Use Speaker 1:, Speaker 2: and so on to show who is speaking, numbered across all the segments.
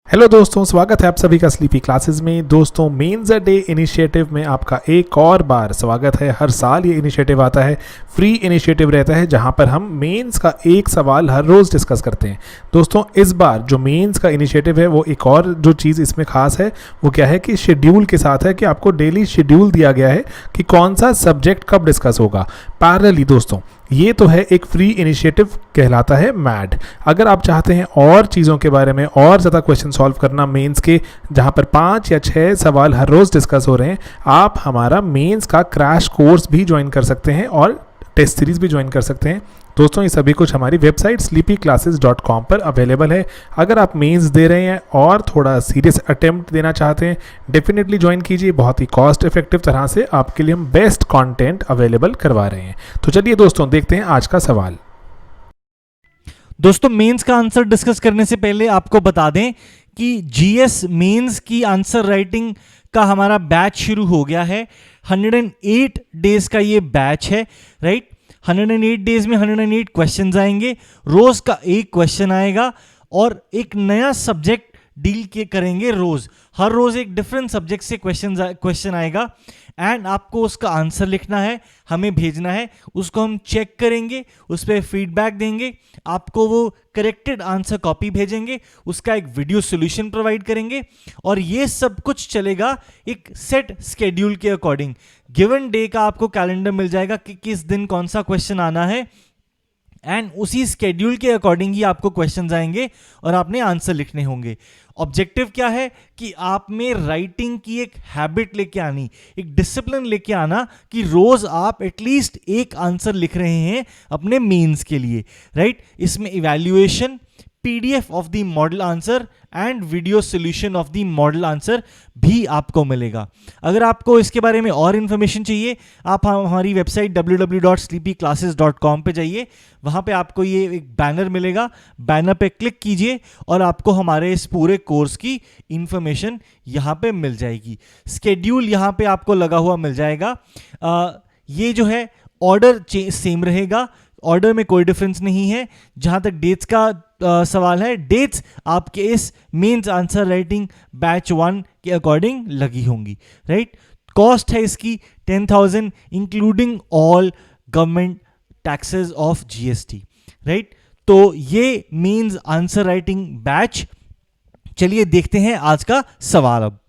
Speaker 1: Hello दोस्तों, स्वागत है आप सभी का स्लीपी क्लासेस में। दोस्तों, मेंस अ डे इनिशिएटिव में आपका एक और बार स्वागत है। हर साल ये इनिशिएटिव आता है, फ्री इनिशिएटिव रहता है जहां पर हम मेंस का एक सवाल हर रोज़ डिस्कस करते हैं। दोस्तों, इस बार जो मेंस का इनिशिएटिव है वो एक और जो चीज़ इसमें खास है वो क्या है कि शेड्यूल के साथ है कि आपको डेली शेड्यूल दिया गया है कि कौन सा सब्जेक्ट कब डिस्कस होगा। पैरेलली दोस्तों, ये तो है एक फ्री इनिशिएटिव, कहलाता है मैड। अगर आप चाहते हैं और चीज़ों के बारे में और ज़्यादा क्वेश्चन सॉल्व करना मेंस के, जहाँ पर 5 या 6 सवाल हर रोज़ डिस्कस हो रहे हैं, आप हमारा मेंस का क्रैश कोर्स भी ज्वाइन कर सकते हैं और टेस्ट सीरीज़ भी ज्वाइन कर सकते हैं। दोस्तों, ये सभी कुछ हमारी वेबसाइट sleepyclasses.com पर अवेलेबल है। अगर आप मेंस दे रहे हैं और थोड़ा सीरियस अटेम्प्ट देना चाहते हैं, डेफिनेटली ज्वाइन कीजिए। बहुत ही कॉस्ट इफेक्टिव तरह से आपके लिए हम बेस्ट कंटेंट अवेलेबल करवा रहे हैं। तो चलिए दोस्तों, देखते हैं आज का सवाल।
Speaker 2: दोस्तों, मेंस का आंसर डिस्कस करने से पहले आपको बता दें कि जीएस मेंस की आंसर राइटिंग का हमारा बैच शुरू हो गया है। 108 डेज का ये बैच है, राइट। 108 डेज में 108 क्वेश्चंस आएंगे, रोज का एक क्वेश्चन आएगा और एक नया सब्जेक्ट डील के करेंगे। हर रोज एक डिफरेंट सब्जेक्ट से क्वेश्चन आएगा एंड आपको उसका आंसर लिखना है, हमें भेजना है, उसको हम चेक करेंगे, उस पर फीडबैक देंगे, आपको वो करेक्टेड आंसर कॉपी भेजेंगे, उसका एक वीडियो सॉल्यूशन प्रोवाइड करेंगे और ये सब कुछ चलेगा एक सेट स्केड्यूल के अकॉर्डिंग। गिवन डे का आपको कैलेंडर मिल जाएगा कि किस दिन कौन सा क्वेश्चन आना है एंड उसी स्केड्यूल के अकॉर्डिंग ही आपको क्वेश्चंस आएंगे और आपने आंसर लिखने होंगे। ऑब्जेक्टिव क्या है कि आप में राइटिंग की एक हैबिट लेके आनी, एक डिसिप्लिन लेके आना कि रोज आप एटलीस्ट एक आंसर लिख रहे हैं अपने मेंस के लिए, राइट। इसमें evaluation, PDF of the model answer and video solution of the model answer भी आपको मिलेगा। अगर आपको इसके बारे में और इन्फॉर्मेशन चाहिए, आप हमारी वेबसाइट www.sleepyclasses.com पे जाइए। वहाँ पे आपको ये एक बैनर मिलेगा, बैनर पे क्लिक कीजिए और आपको हमारे इस पूरे कोर्स की इंफॉर्मेशन यहाँ पे मिल जाएगी। स्केड्यूल यहाँ पे आपको लगा हुआ मिल जाएगा। ये जो है ऑर्डर सेम रहेगा, ऑर्डर में कोई डिफरेंस नहीं है। जहाँ तक डेट्स का सवाल है, डेट्स आपके इस मेंस आंसर राइटिंग बैच 1 के अकॉर्डिंग लगी होंगी, राइट। कॉस्ट है इसकी 10,000 including all government taxes of GST, right. तो ये मेंस आंसर राइटिंग बैच। चलिए देखते हैं आज का सवाल अब।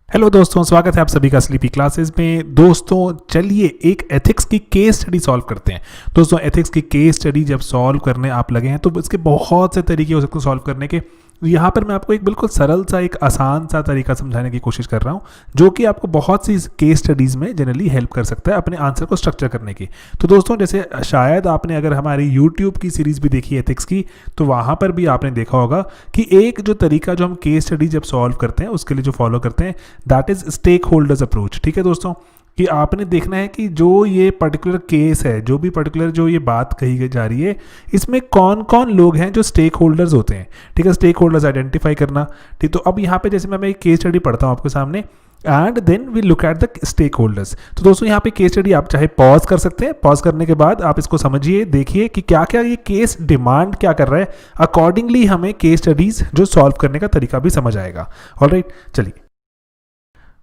Speaker 1: हेलो दोस्तों, स्वागत है आप सभी का स्लीपी क्लासेस में। दोस्तों, चलिए एक एथिक्स की केस स्टडी सॉल्व करते हैं। दोस्तों, एथिक्स की केस स्टडी जब सॉल्व करने आप लगे हैं तो इसके बहुत से तरीके हो सकते हैं सॉल्व करने के। यहाँ पर मैं आपको एक बिल्कुल सरल सा, एक आसान सा तरीका समझाने की कोशिश कर रहा हूँ जो कि आपको बहुत सी केस स्टडीज़ में जनरली हेल्प कर सकता है अपने आंसर को स्ट्रक्चर करने की। तो दोस्तों, जैसे शायद आपने अगर हमारी यूट्यूब की सीरीज़ भी देखी है एथिक्स की, तो वहाँ पर भी आपने देखा होगा कि एक जो तरीका जो हम केस स्टडी जब सॉल्व करते हैं उसके लिए जो फॉलो करते हैं, that is stakeholders approach. ठीक है दोस्तों, कि आपने देखना है कि जो ये पर्टिकुलर केस है, जो भी पर्टिकुलर जो ये बात कही जा रही है, इसमें कौन कौन लोग हैं जो स्टेक होल्डर्स होते हैं। ठीक है, स्टेक होल्डर्स आइडेंटिफाई करना। ठीक, तो अब यहाँ पे जैसे मैं एक केस स्टडी पढ़ता हूँ आपके सामने and then we look at the stakeholders. तो दोस्तों, यहाँ पे केस स्टडी आप चाहे पॉज कर सकते हैं, पॉज करने के बाद आप इसको समझिए, देखिए कि क्या क्या ये केस डिमांड क्या कर रहा है। अकॉर्डिंगली हमें केस स्टडीज जो सॉल्व करने का तरीका भी समझ आएगा। ऑलराइट, चलिए।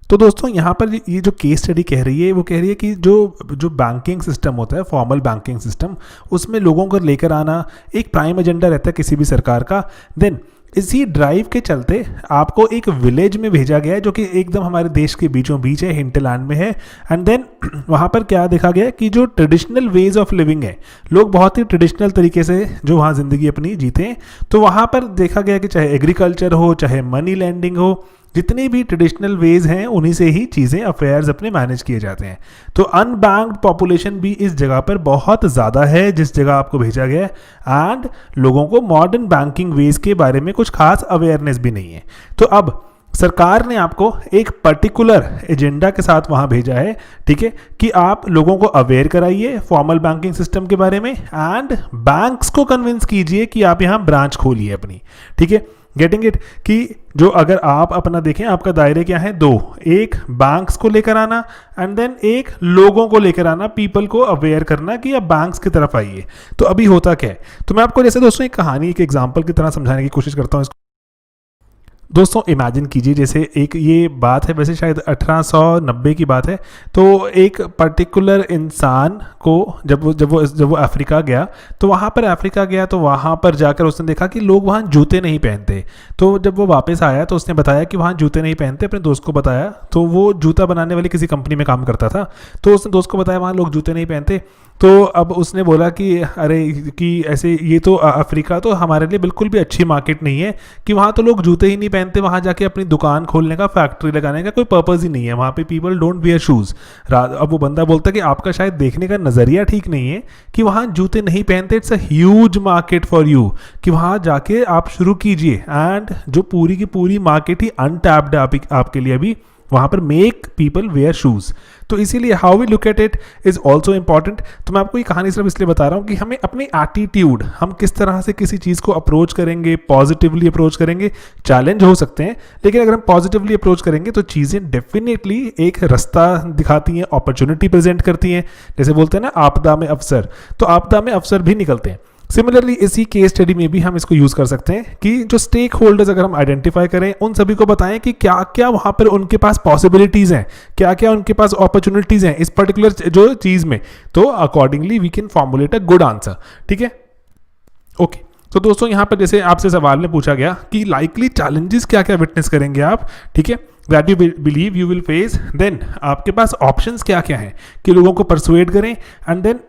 Speaker 1: तो दोस्तों, यहाँ पर ये जो केस स्टडी कह रही है वो कह रही है कि जो बैंकिंग सिस्टम होता है, फॉर्मल बैंकिंग सिस्टम, उसमें लोगों को लेकर आना एक प्राइम एजेंडा रहता है किसी भी सरकार का। देन इसी ड्राइव के चलते आपको एक विलेज में भेजा गया है जो कि एकदम हमारे देश के बीचों बीच है, हिंटलैंड में है। एंड देन वहाँ पर क्या देखा गया कि जो ट्रेडिशनल वेज ऑफ लिविंग है, लोग बहुत ही ट्रेडिशनल तरीके से जो वहाँ ज़िंदगी अपनी जीते हैं। तो वहाँ पर देखा गया कि चाहे एग्रीकल्चर हो, चाहे मनी लैंडिंग हो, जितनी भी ट्रेडिशनल वेज हैं उन्हीं से ही चीज़ें, अफेयर्स अपने मैनेज किए जाते हैं। तो अनबैंक्ड पॉपुलेशन भी इस जगह पर बहुत ज़्यादा है जिस जगह आपको भेजा गया है एंड लोगों को मॉडर्न बैंकिंग वेज के बारे में कुछ खास अवेयरनेस भी नहीं है। तो अब सरकार ने आपको एक पर्टिकुलर एजेंडा के साथ वहाँ भेजा है, ठीक है, कि आप लोगों को अवेयर कराइए फॉर्मल बैंकिंग सिस्टम के बारे में एंड बैंक्स को कन्विंस कीजिए कि आप यहाँ ब्रांच खोलिए अपनी। ठीक है, गेटिंग इट, कि जो अगर आप अपना देखें, आपका दायरे क्या है, दो, एक बैंक्स को लेकर आना एंड देन एक लोगों को लेकर आना, पीपल को अवेयर करना कि आप बैंक्स की तरफ आइए। तो अभी होता क्या है, तो मैं आपको जैसे दोस्तों एक कहानी, एक एग्जांपल की तरह समझाने की कोशिश करता हूँ इसको। दोस्तों इमेजिन कीजिए, जैसे एक ये बात है, वैसे शायद 1890 की बात है, तो एक पर्टिकुलर इंसान को जब वो अफ्रीका गया, तो वहाँ पर जाकर उसने देखा कि लोग वहाँ जूते नहीं पहनते। तो जब वो वापस आया तो उसने बताया कि वहाँ जूते नहीं पहनते, अपने दोस्त को बताया। तो वो जूता बनाने वाली किसी कंपनी में काम करता था, तो उसने दोस्त को बताया वहाँ लोग जूते नहीं पहनते। तो अब उसने बोला कि अरे कि ऐसे ये तो अफ्रीका तो हमारे लिए बिल्कुल भी अच्छी मार्केट नहीं है, कि वहाँ तो लोग जूते ही नहीं पहनते, वहाँ जाके अपनी दुकान खोलने का, फैक्ट्री लगाने का कोई पर्पज़ ही नहीं है, वहाँ पे पीपल डोंट वियर शूज़। अब वो बंदा बोलता है कि आपका शायद देखने का नज़रिया ठीक नहीं है कि वहाँ जूते नहीं पहनते, it's a huge market for you, कि वहाँ जाके आप शुरू कीजिए, एंड जो पूरी की पूरी मार्केट ही अनटैप्ड है आपके लिए अभी, वहाँ पर मेक पीपल वेयर शूज़। तो इसीलिए how we look at it is also important. तो मैं आपको ये कहानी सिर्फ इसलिए बता रहा हूँ कि हमें अपनी एटीट्यूड, हम किस तरह से किसी चीज़ को अप्रोच करेंगे, पॉजिटिवली अप्रोच करेंगे। चैलेंज हो सकते हैं, लेकिन अगर हम पॉजिटिवली अप्रोच करेंगे तो चीज़ें डेफिनेटली एक रास्ता दिखाती हैं, अपॉर्चुनिटी प्रेजेंट करती हैं। जैसे बोलते हैं ना, आपदा में अवसर, तो आपदा में अवसर भी निकलते हैं। सिमिलरली इसी केस स्टडी में भी हम इसको यूज़ कर सकते हैं कि जो स्टेक होल्डर्स अगर हम आइडेंटिफाई करें, उन सभी को बताएं कि क्या क्या वहाँ पर उनके पास पॉसिबिलिटीज़ हैं, क्या क्या उनके पास अपॉर्चुनिटीज़ हैं इस पर्टिकुलर जो चीज़ में, तो accordingly we can formulate a good answer. ठीक है, ओके। तो दोस्तों यहाँ पर जैसे आपसे सवाल में पूछा गया कि लाइकली चैलेंजेस क्या क्या विटनेस करेंगे आप, ठीक है, that you believe you will face, then आपके पास ऑप्शंस क्या क्या हैं कि लोगों को परसुएड करें, एंड देन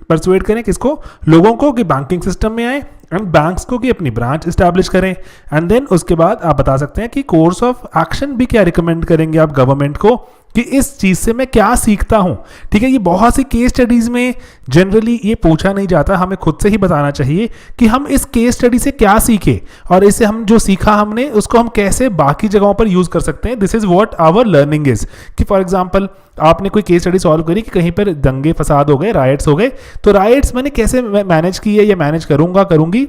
Speaker 1: परसुएड करें किसको, लोगों को कि बैंकिंग सिस्टम में आए, एंड बैंक्स को कि अपनी ब्रांच इस्टेब्लिश करें, एंड देन उसके बाद आप बता सकते हैं कि कोर्स ऑफ एक्शन भी क्या रिकमेंड करेंगे आप गवर्नमेंट को कि इस चीज़ से मैं क्या सीखता हूँ। ठीक है, ये बहुत सी केस स्टडीज़ में जनरली ये पूछा नहीं जाता, हमें खुद से ही बताना चाहिए कि हम इस केस स्टडी से क्या सीखे, और इससे हम जो सीखा हमने उसको हम कैसे बाकी जगहों पर यूज़ कर सकते हैं। This is what our learning is. कि फॉर एग्जांपल आपने कोई केस स्टडी सॉल्व करी कि कहीं पर दंगे फसाद हो गए, राइट्स हो गए, तो राइट्स मैंने कैसे मैनेज किए या मैनेज करूँगी,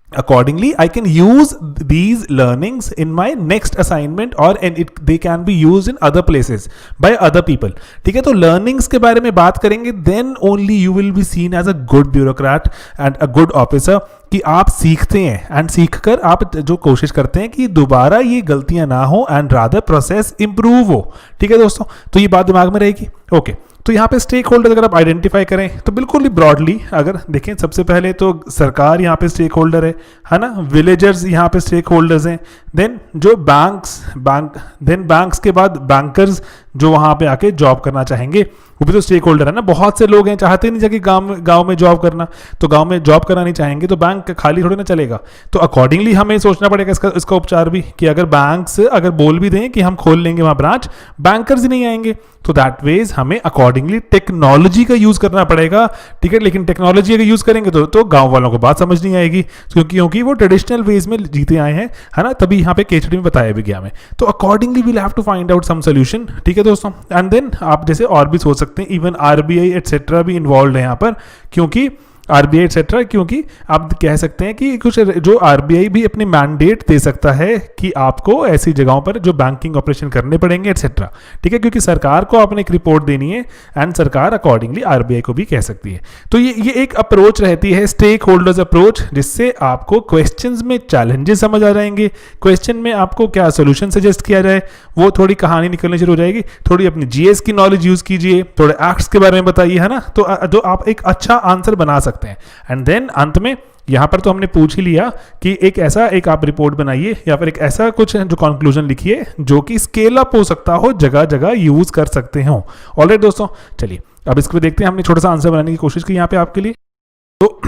Speaker 1: accordingly I can use these learnings in my next assignment, or they can be used in other places by other people। ठीक है, तो learnings के बारे में बात करेंगे, then only you will be seen as a good bureaucrat and a good officer, कि आप सीखते हैं एंड सीखकर आप जो कोशिश करते हैं कि दोबारा ये गलतियां ना हो एंड रादर प्रोसेस इंप्रूव हो। ठीक है दोस्तों, तो ये बात दिमाग में रहेगी। ओके, तो यहाँ पे स्टेक होल्डर अगर आप आइडेंटिफाई करें तो बिल्कुल ही ब्रॉडली अगर देखें, सबसे पहले तो सरकार यहाँ पे स्टेक होल्डर है ना, विलेजर्स यहाँ पे स्टेक होल्डर्स हैं, देन जो बैंक्स के बाद बैंकर्स जो वहाँ पे आके जॉब करना चाहेंगे वो भी तो स्टेक होल्डर है ना। बहुत से लोग हैं चाहते नहीं जाके गांव में जॉब करना, तो गांव में जॉब करना नहीं चाहेंगे तो बैंक खाली थोड़ी ना चलेगा। तो अकॉर्डिंगली हमें सोचना पड़ेगा इसका उपचार भी, कि अगर बैंक्स अगर बोल भी दें कि हम खोल लेंगे वहाँ ब्रांच, बैंकर्स ही नहीं आएंगे, तो दैट वेज हमें अकॉर्डिंगली टेक्नोलॉजी का यूज़ करना पड़ेगा। ठीक है, लेकिन टेक्नोलॉजी अगर यूज़ करेंगे तो गाँव वालों को बात समझ नहीं आएगी, क्योंकि वो ट्रेडिशनल वेज में जीते आए हैं, है ना, तभी यहाँ पे केस स्टडी में बताया भी गया हमें। तो accordingly we'll have to find out some solution. ठीक है दोस्तों, एंड देन आप जैसे और भी सोच सकते हैं, इवन आरबीआई एटसेट्रा भी इन्वॉल्व है यहाँ पर, क्योंकि आरबीआई एटसेट्रा, क्योंकि आप कह सकते हैं कि कुछ जो आरबीआई भी अपनी मैंडेट दे सकता है कि आपको ऐसी जगहों पर जो बैंकिंग ऑपरेशन करने पड़ेंगे एटसेट्रा। ठीक है, क्योंकि सरकार को आपने एक रिपोर्ट देनी है एंड सरकार अकॉर्डिंगली आरबीआई को भी कह सकती है। तो ये एक अप्रोच रहती है, स्टेक होल्डर्स अप्रोच, जिससे आपको क्वेश्चंस में चैलेंजेस समझ आ जाएंगे, क्वेश्चन में आपको क्या सोल्यूशन सजेस्ट किया जाए वो थोड़ी कहानी निकलनी शुरू हो जाएगी। थोड़ी अपनी जीएस की नॉलेज यूज कीजिए, थोड़े एक्ट्स के बारे में बताइए, है ना, तो आप एक अच्छा आंसर बना सकते हैं। एंड देन अंत में यहां पर तो हमने पूछ ही लिया कि एक आप रिपोर्ट बनाइए या फिर एक ऐसा कुछ जो कंक्लूजन लिखिए जो कि स्केल अप हो सकता हो, जगह जगह यूज कर सकते हो। ऑलराइट दोस्तों, चलिए अब इसको देखते हैं। हमने छोटा सा आंसर बनाने की कोशिश की यहाँ पे आपके लिए। तो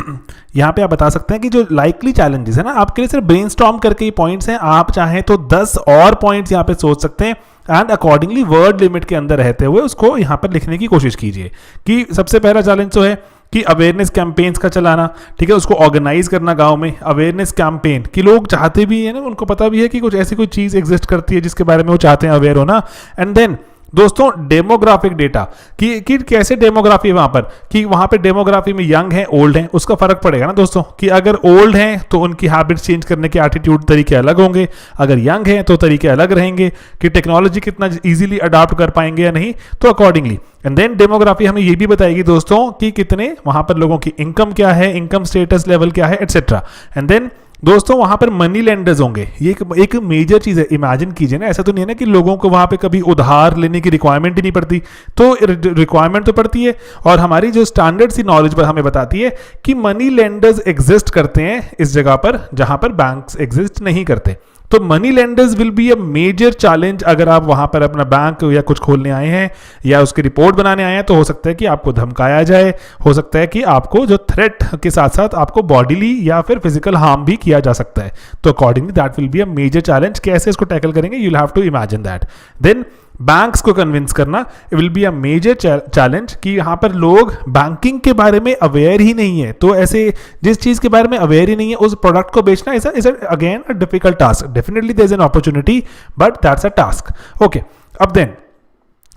Speaker 1: यहाँ पे आप बता सकते हैं कि जो लाइकली चैलेंजेस है ना, आपके लिए सिर्फ ब्रेनस्टॉर्म करके ही पॉइंट्स हैं, आप चाहें तो 10 और पॉइंट्स यहाँ पे सोच सकते हैं एंड अकॉर्डिंगली वर्ड लिमिट के अंदर रहते हुए उसको यहाँ पर लिखने की कोशिश कीजिए। कि सबसे पहला चैलेंज तो है कि अवेयरनेस कैंपेन्स का चलाना। ठीक है, उसको ऑर्गेनाइज करना गांव में, अवेयरनेस कैंपेन कि लोग चाहते भी है ना, उनको पता भी है कि कुछ ऐसी कोई चीज़ एग्जिस्ट करती है जिसके बारे में वो चाहते हैं अवेयर होना। एंड देन दोस्तों डेमोग्राफिक डेटा कि कैसे डेमोग्राफी है वहां पर, कि वहां पे डेमोग्राफी में यंग है ओल्ड है, उसका फर्क पड़ेगा ना दोस्तों, कि अगर ओल्ड हैं तो उनकी हैबिट्स चेंज करने के एटीट्यूड तरीके अलग होंगे, अगर यंग हैं तो तरीके अलग रहेंगे, कि टेक्नोलॉजी कितना इजीली अडॉप्ट कर पाएंगे या नहीं, तो अकॉर्डिंगली। एंड देन डेमोग्राफी हमें ये भी बताएगी दोस्तों कि कितने वहां पर लोगों की इनकम क्या है, इनकम स्टेटस लेवल क्या है, एटसेट्रा। एंड देन दोस्तों वहां पर मनी लेंडर्स होंगे, ये एक मेजर चीज है। इमेजिन कीजिए ना, ऐसा तो नहीं है ना कि लोगों को वहां पे कभी उधार लेने की रिक्वायरमेंट ही नहीं पड़ती, तो रिक्वायरमेंट तो पड़ती है। और हमारी जो स्टैंडर्ड सी नॉलेज पर हमें बताती है कि मनी लेंडर्स एग्जिस्ट करते हैं इस जगह पर जहां पर बैंक्स एग्जिस्ट नहीं करते। तो moneylenders will be a major challenge. अगर आप वहां पर अपना बैंक या कुछ खोलने आए हैं या उसकी रिपोर्ट बनाने आए हैं, तो हो सकता है कि आपको धमकाया जाए, हो सकता है कि आपको जो थ्रेट के साथ साथ आपको बॉडीली या फिर फिजिकल हार्म भी किया जा सकता है। तो accordingly that will be a major challenge. कैसे इसको टैकल करेंगे, you will have to imagine that. Then banks को कन्विंस करना will be a major challenge, कि यहाँ पर लोग बैंकिंग के बारे में अवेयर ही नहीं है। तो ऐसे जिस चीज के बारे में अवेयर ही नहीं है, उस प्रोडक्ट को बेचना is again a difficult task. Definitely there is an opportunity but that's a task. Okay,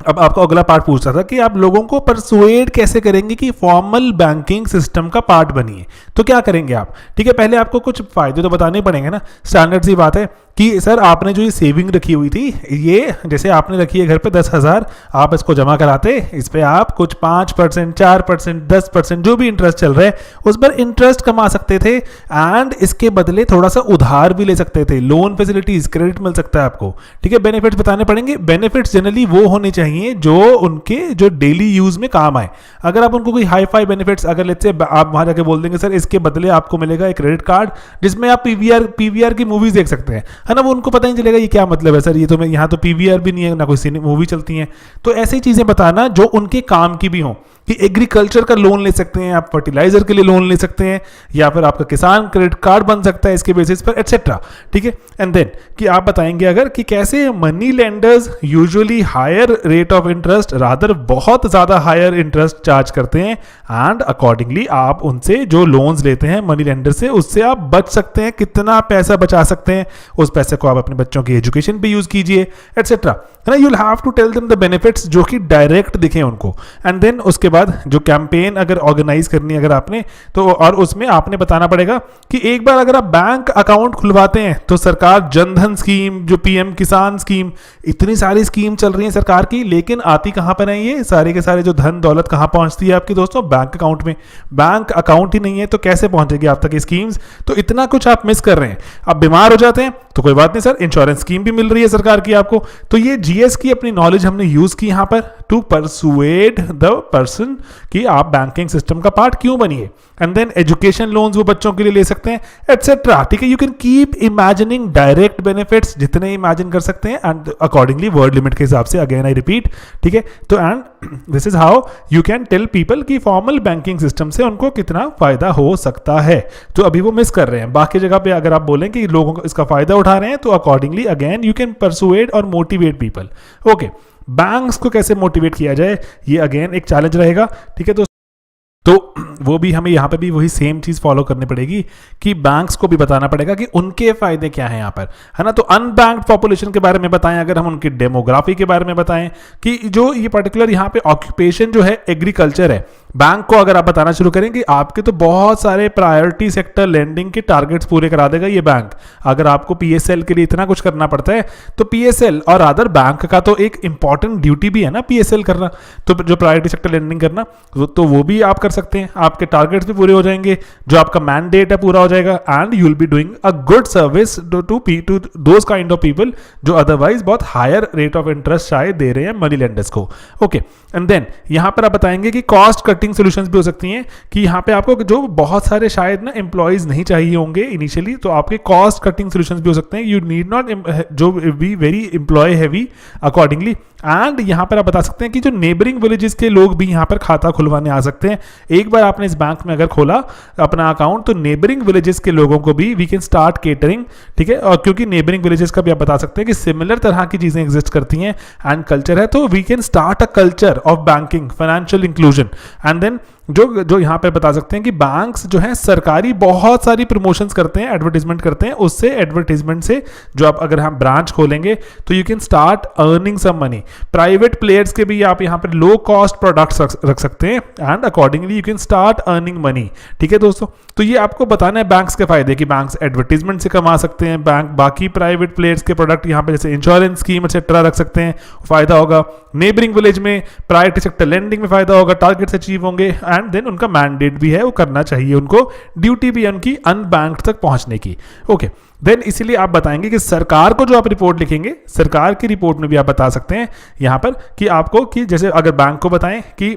Speaker 1: अब आपको अगला पार्ट पूछता था कि आप लोगों को परसुएड कैसे करेंगे कि फॉर्मल बैंकिंग सिस्टम का पार्ट बनिए। तो क्या करेंगे आप, ठीक है, पहले आपको कुछ फायदे तो बताने पड़ेंगे ना। स्टैंडर्ड सी बात है कि सर आपने जो ये सेविंग रखी हुई थी, ये जैसे आपने रखी है घर पे 10,000, आप इसको जमा कराते, इस पे आप कुछ 5%, 4%, 10% जो भी इंटरेस्ट चल रहा है उस पर इंटरेस्ट कमा सकते थे, एंड इसके बदले थोड़ा सा उधार भी ले सकते थे, लोन फैसिलिटीज, क्रेडिट मिल सकता है आपको। ठीक है, बेनिफिट्स बताने पड़ेंगे। बेनिफिट्स जनरली वो होने चाहिए जो उनके जो डेली यूज में काम आए। अगर आप उनको कोई हाई फाई बेनिफिट्स, अगर लेट्स से आप वहां जाके बोल देंगे सर इसके बदले आपको मिलेगा एक क्रेडिट कार्ड जिसमें आप पीवीआर की मूवीज देख सकते हैं, है ना, वो उनको पता नहीं चलेगा ये क्या मतलब है सर, ये तो मैं यहाँ तो पीवीआर भी नहीं है ना कोई मूवी चलती है। तो ऐसी चीजें बताना जो उनके काम की भी हो, कि एग्रीकल्चर का लोन ले सकते हैं आप, फर्टिलाइजर के लिए लोन ले सकते हैं, या फिर आपका किसान क्रेडिट कार्ड बन सकता है इसके बेसिस पर, एटसेट्रा। ठीक है, एंड देन कि आप बताएंगे अगर कि कैसे moneylenders usually higher rate of interest, rather बहुत ज्यादा हायर इंटरेस्ट चार्ज करते हैं, एंड अकॉर्डिंगली आप उनसे जो लोन्स लेते हैं मनी लेंडर से, उससे आप बच सकते हैं, कितना पैसा बचा सकते हैं, उस पैसे को आप अपने बच्चों की एजुकेशन पे यूज कीजिए, एटसेट्रा, है ना। You will have to tell them the benefits जो कि डायरेक्ट दिखे उनको। एंड देन उसके बाद जो कैंपेन अगर ऑर्गेनाइज करनी है अगर आपने, तो और उसमें आपने बताना पड़ेगा कि एक बार अगर आप बैंक अकाउंट खुलवाते हैं तो सरकार जनधन स्कीम, जो पीएम किसान स्कीम, इतनी सारी स्कीम चल रही है सरकार की, लेकिन आती कहां पर है ये सारे के सारे जो धन दौलत कहां पहुंचती है आपकी दोस्तों, बैंक अकाउंट में। बैंक अकाउंट ही नहीं है तो कैसे पहुंचेगी आप तक ये स्कीम्स। तो इतना कुछ आप मिस कर रहे हैं। आप बीमार हो जाते हैं तो कोई बात नहीं सर, इंश्योरेंस स्कीम भी मिल रही है सरकार की आपको। तो ये जीएस की अपनी नॉलेज हमने यूज की यहां पर टू परसुएड द पर्सन कि आप बैंकिंग सिस्टम का पार्ट क्यों बनिए। एंड देन एजुकेशन लोन्स वो बच्चों के लिए ले सकते हैं, एटसेट्रा। ठीक है, you can keep imagining direct benefits जितने इमेजिन कर सकते हैं, एंड अकॉर्डिंगली वर्ड लिमिट के हिसाब से, अगेन आई रिपीट, ठीक है। तो and this is how you can tell people कि फॉर्मल बैंकिंग सिस्टम से उनको कितना फायदा हो सकता है। तो अभी वो मिस कर रहे हैं। बाकी जगह पे अगर आप बोलें कि लोगों को इसका फायदा उठा रहे हैं, तो accordingly again you can persuade और मोटिवेट पीपल। ओके, बैंक्स को कैसे मोटिवेट किया जाए, ये अगेन एक चैलेंज रहेगा। ठीक है दोस्तों, तो वो भी हमें यहाँ पे भी वही सेम चीज फॉलो करनी पड़ेगी कि बैंक्स को भी बताना पड़ेगा कि उनके फायदे क्या हैं यहाँ पर, है ना। तो अनबैंक्ड पॉपुलेशन के बारे में बताएं, अगर हम उनकी डेमोग्राफी के बारे में बताएं कि जो ये पर्टिकुलर यहाँ पे ऑक्यूपेशन जो है एग्रीकल्चर है, बैंक को अगर आप बताना शुरू करें कि आपके तो बहुत सारे प्रायोरिटी सेक्टर लेंडिंग के टारगेट्स पूरे करा देगा ये बैंक। अगर आपको पीएसएल के लिए इतना कुछ करना पड़ता है, तो पीएसएल और अदर बैंक का तो एक इंपॉर्टेंट ड्यूटी भी है ना पीएसएल करना, तो जो प्रायोरिटी सेक्टर लेंडिंग करना, तो वो भी आप कर सकते हैं। आपके टारगेट्स भी पूरे हो जाएंगे, जो आपका मैंडेट है पूरा हो जाएगा, and you will be doing a good service to those kind of people जो अदरवाइज बहुत हायर रेट ऑफ इंटरेस्ट शायद दे रहे हैं मनी लेंडर्स को। ओके, एंड देन यहां पर आप बताएंगे कि कॉस्ट कटिंग सॉल्यूशंस भी हो सकती हैं, कि यहां पे आपको जो बहुत सारे शायद ना एम्प्लॉइज नहीं चाहिए होंगे इनिशियली, तो आपके कॉस्ट कटिंग सॉल्यूशंस भी हो सकते हैं। यू नीड नॉट जो be very employ heavy accordingly. And यहां पर आप बता सकते हैं कि जो नेबरिंग विलेजेस के लोग भी यहां पर खाता खुलवाने आ सकते हैं। एक बार आपने इस बैंक में अगर खोला अपना अकाउंट, तो नेबरिंग विलेजेस के लोगों को भी वी कैन स्टार्ट केटरिंग। ठीक है, और क्योंकि नेबरिंग विलेजेस का भी आप बता सकते हैं कि सिमिलर तरह की चीजें एग्जिस्ट करती हैं एंड कल्चर है, तो we can start a culture of banking, financial inclusion. And then जो यहाँ पे बता सकते हैं कि बैंक्स जो हैं सरकारी बहुत सारी प्रमोशंस करते हैं, एडवर्टीजमेंट करते हैं, उससे एडवर्टीजमेंट से जो आप अगर हम ब्रांच खोलेंगे तो you can start earning some money. Private players के भी आप यहाँ पर लो कॉस्ट प्रोडक्ट्स रख सकते हैं and accordingly you can start earning money. ठीक है दोस्तों, तो ये आपको बताना है बैंक्स के फायदे कि बैंक्स एडवर्टीजमेंट से कमा सकते हैं, बैंक बाकी प्राइवेट प्लेयर्स के प्रोडक्ट यहाँ पे जैसे इंश्योरेंस स्कीम एक्सेट्रा रख सकते हैं, फायदा होगा। नेबरिंग विलेज में प्रायोरिटी सेक्टर लेंडिंग में फायदा होगा, टारगेट्स अचीव होंगे एंड देन उनका मैंडेट भी है, वो करना चाहिए उनको, ड्यूटी भी है उनकी अनबैंक्ड तक पहुंचने की। ओके, देन इसीलिए आप बताएंगे कि सरकार को जो आप रिपोर्ट लिखेंगे, सरकार की रिपोर्ट में भी आप बता सकते हैं यहाँ पर कि आपको कि जैसे अगर बैंक को बताएं कि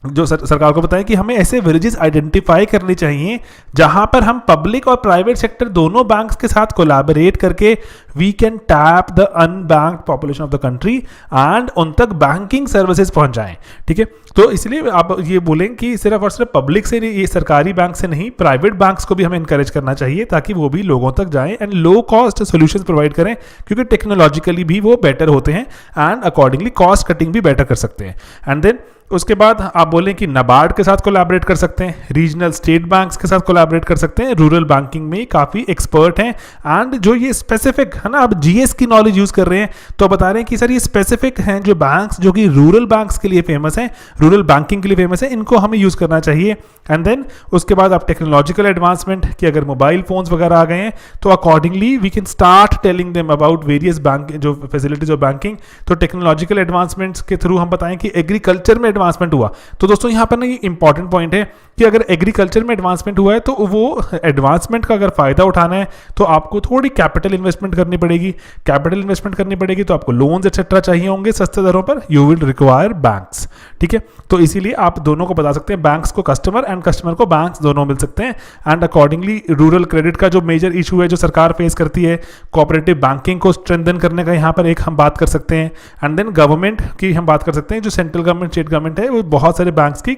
Speaker 1: जो सरकार को बताएं कि हमें ऐसे विलेजेस आइडेंटिफाई करने चाहिए जहां पर हम पब्लिक और प्राइवेट सेक्टर दोनों बैंक्स के साथ कोलैबोरेट करके we can tap the unbanked population of the country and उन तक बैंकिंग सर्विसेज पहुंच जाएं। ठीक है, तो इसलिए आप ये बोलें कि सिर्फ और सिर्फ पब्लिक से नहीं, ये सरकारी बैंक से नहीं, प्राइवेट बैंक्स को भी हमें इनकरेज करना चाहिए ताकि वो भी लोगों तक जाएं and low cost solutions provide करें, क्योंकि टेक्नोलॉजिकली भी वो बेटर होते हैं एंड अकॉर्डिंगली कॉस्ट कटिंग भी बेटर कर सकते हैं। एंड देन उसके बाद आप बोलें कि नाबार्ड के साथ कोलैबोरेट कर सकते हैं, रीजनल स्टेट बैंक्स के साथ कोलैबोरेट कर सकते हैं, रूरल बैंकिंग में काफ़ी एक्सपर्ट हैं एंड जो ये स्पेसिफिक है ना, आप जीएस की नॉलेज यूज़ कर रहे हैं तो बता रहे हैं कि सर ये स्पेसिफिक हैं जो बैंक्स जो कि रूरल बैंक्स के लिए फेमस हैं, रूरल बैंकिंग के लिए फेमस है, इनको हमें यूज़ करना चाहिए। एंड देन उसके बाद आप टेक्नोलॉजिकल एडवांसमेंट कि अगर मोबाइल फोन्स वगैरह आ गए हैं तो accordingly we can start telling them about various bank जो फैसिलिटीज ऑफ बैंकिंग। तो टेक्नोलॉजिकल एडवांसमेंट्स के थ्रू हम बताएं कि एग्रीकल्चर में एडवांसमेंट हुआ, तो दोस्तों यहाँ पर ना ये इंपॉर्टेंट पॉइंट है कि अगर एग्रीकल्चर में एडवांसमेंट हुआ है तो वो एडवांसमेंट का अगर फायदा उठाना है तो आपको थोड़ी कैपिटल इन्वेस्टमेंट करनी पड़ेगी, कैपिटल इन्वेस्टमेंट करनी पड़ेगी तो आपको लोन्स एक्सेट्रा चाहिए होंगे सस्ते दरों पर, यू विल रिक्वायर बैंक्स। ठीक है, तो इसीलिए आप दोनों को बता सकते हैं, बैंक्स को कस्टमर एंड कस्टमर को बैंक्स, दोनों मिल सकते हैं। एंड अकॉर्डिंगली रूरल क्रेडिट का जो मेजर इशू है जो सरकार फेस करती है, कोऑपरेटिव बैंकिंग को स्ट्रेंथन करने का यहाँ पर एक हम बात कर सकते हैं। एंड देन गवर्नमेंट की हम बात कर सकते हैं, जो सेंट्रल गवर्नमेंट स्टेट गवर्नमेंट है वो बहुत सारे बैंक्स की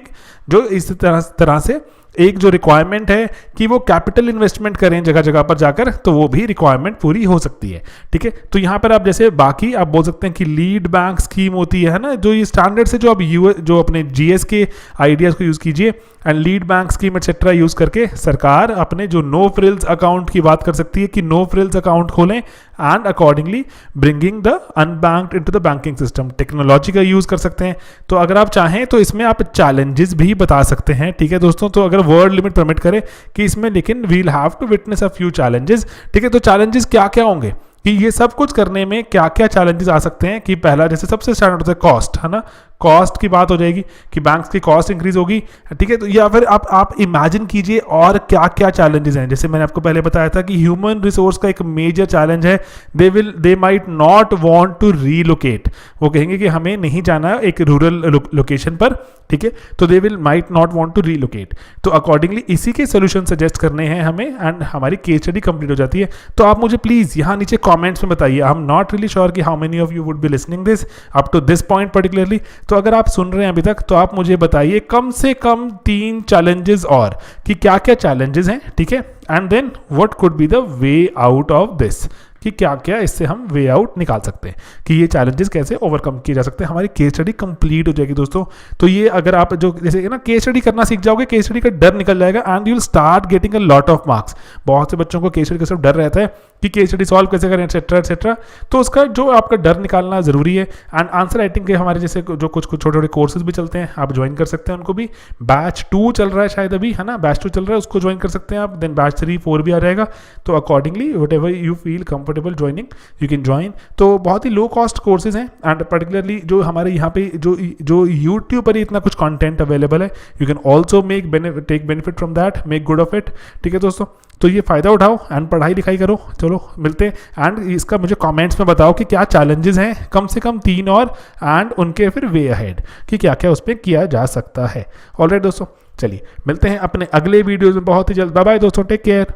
Speaker 1: जो इस तरह से एक जो रिक्वायरमेंट है कि वो कैपिटल इन्वेस्टमेंट करें जगह जगह पर जाकर, तो वो भी रिक्वायरमेंट पूरी हो सकती है। ठीक है, तो यहाँ पर आप जैसे बाकी आप बोल सकते हैं कि लीड बैंक स्कीम होती है ना, जो ये स्टैंडर्ड से जो आप जो अपने जीएस के आइडियाज़ को यूज़ कीजिए and lead bank scheme etcetera use करके सरकार अपने जो नो फ्रिल्स अकाउंट की बात कर सकती है कि नो फ्रिल्स अकाउंट खोलें and accordingly bringing the unbanked into the banking system. Technology का यूज़ कर सकते हैं। तो अगर आप चाहें तो इसमें आप चैलेंजेस भी बता सकते हैं। ठीक है दोस्तों, तो अगर वर्ड लिमिट परमिट करे कि इसमें, लेकिन we'll have to witness a few challenges. ठीक है, तो चैलेंजेस क्या क्या होंगे कि ये सब कुछ करने में क्या क्या चैलेंजेस आ सकते हैं कि पहला जैसे सबसे स्टैंडर्ड होता है कॉस्ट, है ना, कॉस्ट की बात हो जाएगी कि बैंक्स की कॉस्ट इंक्रीज होगी। ठीक है, तो या फिर आप इमेजिन कीजिए और क्या क्या चैलेंजेस हैं। जैसे मैंने आपको पहले बताया था कि ह्यूमन रिसोर्स का एक मेजर चैलेंज है, they might not want to relocate. वो कहेंगे कि हमें नहीं जाना एक रूरल लोकेशन पर। ठीक है, तो they will might not want to relocate. तो अकॉर्डिंगली इसी के सोल्यूशन सजेस्ट करने हैं हमें एंड हमारी केस स्टडी कंप्लीट हो जाती है। तो आप मुझे प्लीज़ यहाँ नीचे कमेंट्स में बताइए। I am not really sure कि how many of you would be listening this up to this point particularly. तो अगर आप सुन रहे हैं अभी तक तो आप मुझे बताइए कम से कम 3 चैलेंजेस और कि क्या क्या चैलेंजेस हैं। ठीक है, and then what could be the way out of this, कि क्या क्या इससे हम वे आउट निकाल सकते हैं, कि ये चैलेंजेस कैसे ओवरकम किए जा सकते हैं। हमारी केस स्टडी कंप्लीट हो जाएगी दोस्तों। तो ये अगर आप जो जैसे ना केस स्टडी करना सीख जाओगे, केस स्टडी का डर निकल जाएगा and you will start getting a lot of marks. बहुत से बच्चों को केस स्टडी का सिर्फ डर रहता है कि केस स्टडी सॉल्व कैसे करें एक्सेट्रा एक्सेट्रा। तो उसका जो आपका डर निकालना ज़रूरी है। एंड आंसर राइटिंग के हमारे जैसे जो कुछ छोटे छोटे कोर्सेज भी चलते हैं, आप ज्वाइन कर सकते हैं उनको भी। बैच 2 चल रहा है शायद अभी, है ना, बैच 2 चल रहा है, उसको ज्वाइन कर सकते हैं आप। देन बैच 3, 4 भी आ जाएगा। तो accordingly what ever you feel comfortable joining you can join. तो बहुत ही लो कॉस्ट कोर्सेज हैं एंड पर्टिकुलरली जो हमारे यहाँ पे जो यूट्यूब पर ही इतना कुछ कंटेंट अवेलेबल है, you can also take benefit from that, make good of it. ठीक है दोस्तों, तो ये फ़ायदा उठाओ एंड पढ़ाई लिखाई करो। चलो मिलते हैं एंड इसका मुझे कमेंट्स में बताओ कि क्या चैलेंजेस हैं, कम से कम 3 और एंड उनके फिर वे अहेड कि क्या क्या उस पर किया जा सकता है। ऑलराइट दोस्तों, चलिए मिलते हैं अपने अगले वीडियोज़ में बहुत ही जल्द। बाय बाय दोस्तों, टेक केयर।